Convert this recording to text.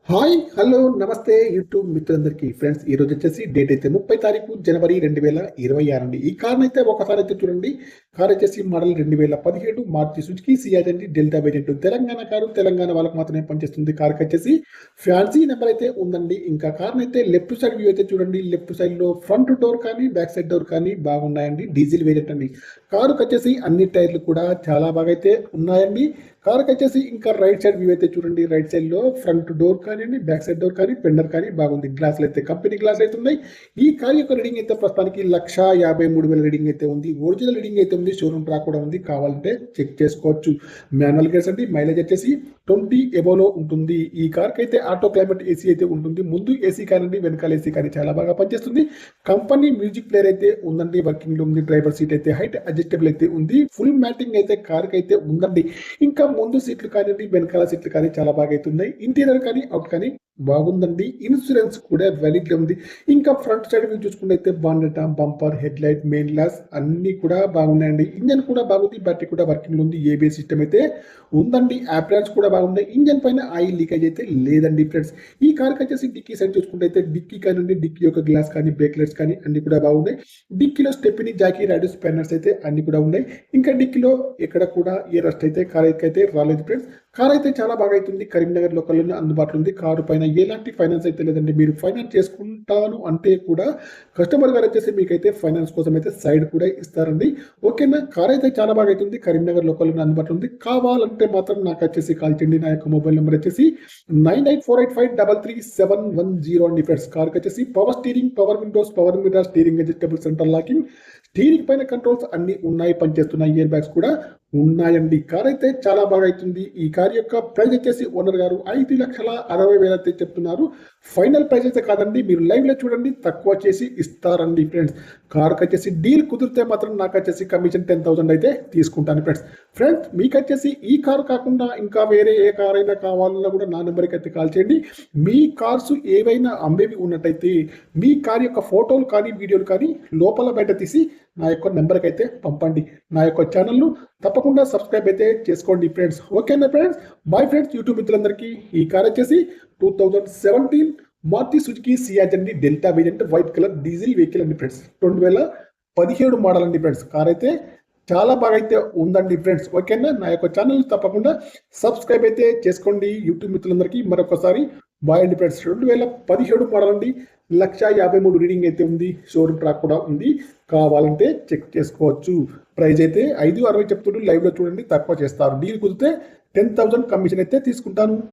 Hi hello నమస్తే YouTube మిత్రులందరికీ friends ఈ రోజు వచ్చేసి డేట్ అయితే 30 తారీఖు జనవరి 2026 అండి. ఈ కార్ అయితే ఒకసారి అయితే చూడండి. కార్ వచ్చేసి మోడల్ 2017 మారుతి సుజుకి సియాజ్ అండి. Delta variant Telangana car. Telangana వాళ్ళకి మాత్రమే పనిచేస్తుంది. కార్ వచ్చేసి ఫ్యాన్సీ నెంబర్ అయితే ఉందండి. ఇంకా కార్ అయితే లెఫ్ట్ సైడ్ వ్యూ అయితే చూడండి. లెఫ్ట్ సైడ్ లో ఫ్రంట్ డోర్ కానీ బ్యాక్ సైడ్ డోర్ కానీ బాగున్నాయండి. డీజిల్ వేరియంట్ అండి. కారు వచ్చేసి అన్ని టైర్లు కూడా చాలా బాగా అయితే ఉన్నాయండి. కార్ వచ్చేసి ఇంకా రైట్ సైడ్ వ్యూ అయితే చూడండి. రైట్ సైడ్ లో ఫ్రంట్ డోర్ కానివ్వండి, బ్యాక్ సైడ్ డోర్ కానీ ఫెండర్ కానీ బాగుంది. గ్లాసులు అయితే కంపెనీ గ్లాస్ అయితే ఉన్నాయి. ఈ కార్ యొక్క రీడింగ్ అయితే ప్రస్తుతానికి 1,53,000 రీడింగ్ అయితే ఉంది. ఒరిజినల్ రీడింగ్ అయితే ఉంది. షోరూమ్ ట్రాక్ కూడా ఉంది. కావాలంటే చెక్ చేసుకోవచ్చు. మాన్యువల్ గేర్స్ అండి. మైలేజ్ వచ్చేసి 20 ఎబోలో ఉంటుంది. ఈ కార్ కి అయితే ఆటో క్లైమేట్ ఏసీ అయితే ఉంటుంది. ముందు ఏసీ కానివ్వండి, వెనకాల ఏసీ కానీ చాలా బాగా పనిచేస్తుంది. కంపెనీ మ్యూజిక్ ప్లేయర్ అయితే ఉందండి. వర్కింగ్ లో ఉంది. డ్రైవర్ సీట్ అయితే హైట్ అడ్జస్టబుల్ అయితే ఉంది. ఫుల్ మ్యాటింగ్ అయితే కార్ కి అయితే ఉందండి. ఇంకా ముందు సీట్లు కానివ్వండి, వెనకాల సీట్లు కానీ చాలా బాగా అవుతున్నాయి. ఇంటీరియర్ కానీ అవుట్ కానీ బాగుందండి. ఇన్సూరెన్స్ కూడా వ్యాలిడ్ ఉంది. ఇంకా ఫ్రంట్ సైడ్ వ్యూ చూసుకుంటే బాన్నెట్, bumper, head light, main glass అన్ని కూడా బాగున్నాయండి. ఇంజన్ కూడా బాగుంది. బ్యాటరీ కూడా వర్కింగ్ లో ఉంది. ఏబిఎస్ సిస్టమ్ అయితే ఉందండి. ఆప్రాన్స్ కూడా బాగుంది. ఇంజన్ పైన ఆయిల్ లీకేజ్ అయితే లేదండి ఫ్రెండ్స్. ఈ కార్ వచ్చేసి డిక్కీ సైడ్ చూసుకుంటే డిక్కీ కానివ్వండి, డిక్కీ యొక్క గ్లాస్ కానీ బ్రేక్ లైట్స్ కానీ అన్ని కూడా బాగున్నాయి. డిక్కీలో స్టెప్ని, జాకీ, రైడర్ స్పానర్స్ అయితే అన్ని కూడా ఉన్నాయి. ఇంకా డిక్కీలో ఎక్కడ కూడా ఏ రస్ట్ అయితే కార్ అయితే రాలేదు ఫ్రెండ్స్. కార్ అయితే చాలా బాగా అవుతుంది. కరీంనగర్ లోకల్లోనే అందుబాటులో ఉంది. కారు పైన ఎలాంటి ఫైనాన్స్ అయితే లేదండి. మీరు ఫైనాన్స్ చేసుకుంటాను అంటే కూడా కస్టమర్ గారు వచ్చేసి మీకైతే ఫైనాన్స్ కోసం అయితే సైడ్ కూడా ఇస్తారండి. ఓకేనా. కార్ అయితే చాలా బాగా అవుతుంది. కరీంనగర్ లోకల్లోనే అందుబాటులో ఉంది. కావాలంటే మాత్రం నాకు వచ్చేసి కాల్ చేయండి. నా యొక్క మొబైల్ నెంబర్ వచ్చేసి 9848533710 అండి ఫ్రెండ్స్. కార్ వచ్చేసి power steering, power Windows, power mirror, steering adjustable, centre locking, steering పైన కంట్రోల్స్ అన్ని ఉన్నాయి. పనిచేస్తున్నాయి. ఇయర్ బ్యాగ్స్ కూడా ఉన్నాయండి. కార్ అయితే చాలా బాగా అవుతుంది. ఈ కార్ యొక్క ప్రైస్ వచ్చేసి ఓనర్ గారు 5,60,000 అయితే చెప్తున్నారు. ఫైనల్ ప్రైస్ అయితే కాదండి. మీరు లైవ్ లో చూడండి. తక్కువ చేసి ఇస్తారండి ఫ్రెండ్స్. కార్ వచ్చేసి డీల్ కుదిరితే మాత్రం నాకు వచ్చేసి కమిషన్ 10,000 అయితే తీసుకుంటాను ఫ్రెండ్స్. మీకు వచ్చేసి ఈ కార్ కాకుండా ఇంకా వేరే ఏ కార్ అయినా కావాలన్నా కూడా నా నెంబర్కి అయితే కాల్ చేయండి. మీ కార్స్ ఏవైనా అమ్మేవి ఉన్నట్టయితే మీ కార్ యొక్క ఫోటోలు కానీ వీడియోలు కానీ లోపల బయట తీసి నా యొక్క నెంబర్కి అయితే పంపండి. నా యొక్క ఛానల్ను తప్పకుండా సబ్స్క్రైబ్ అయితే చేసుకోండి ఫ్రెండ్స్. ఓకేనా ఫ్రెండ్స్. Bye friends. యూట్యూబ్ మిత్రులందరికీ ఈ కార్ వచ్చేసి 2017 మారుతి సుజుకి సియాజ్ అండి. Delta variant, white colour diesel vehicle అండి ఫ్రెండ్స్. 2017 మోడల్ అండి ఫ్రెండ్స్. కార్ అయితే చాలా బాగా అయితే ఉందండి ఫ్రెండ్స్. ఓకేనా. నా యొక్క ఛానల్ తప్పకుండా సబ్స్క్రైబ్ అయితే చేసుకోండి. యూట్యూబ్ మిత్రులందరికీ మరొకసారి బాయ్ అండి ఫ్రెండ్స్. 2017 మోడల్ అండి. 1,53,000 రీడింగ్ అయితే ఉంది. షోరూమ్ ట్రాక్ కూడా ఉంది. కావాలంటే చెక్ చేసుకోవచ్చు. ప్రైస్ అయితే 5,60 చెప్తుండ్రు. లైవ్ లో చూడండి. తక్కువ చేస్తారు. డీల్ కుదిరితే 10,000 కమిషన్ అయితే తీసుకుంటాను.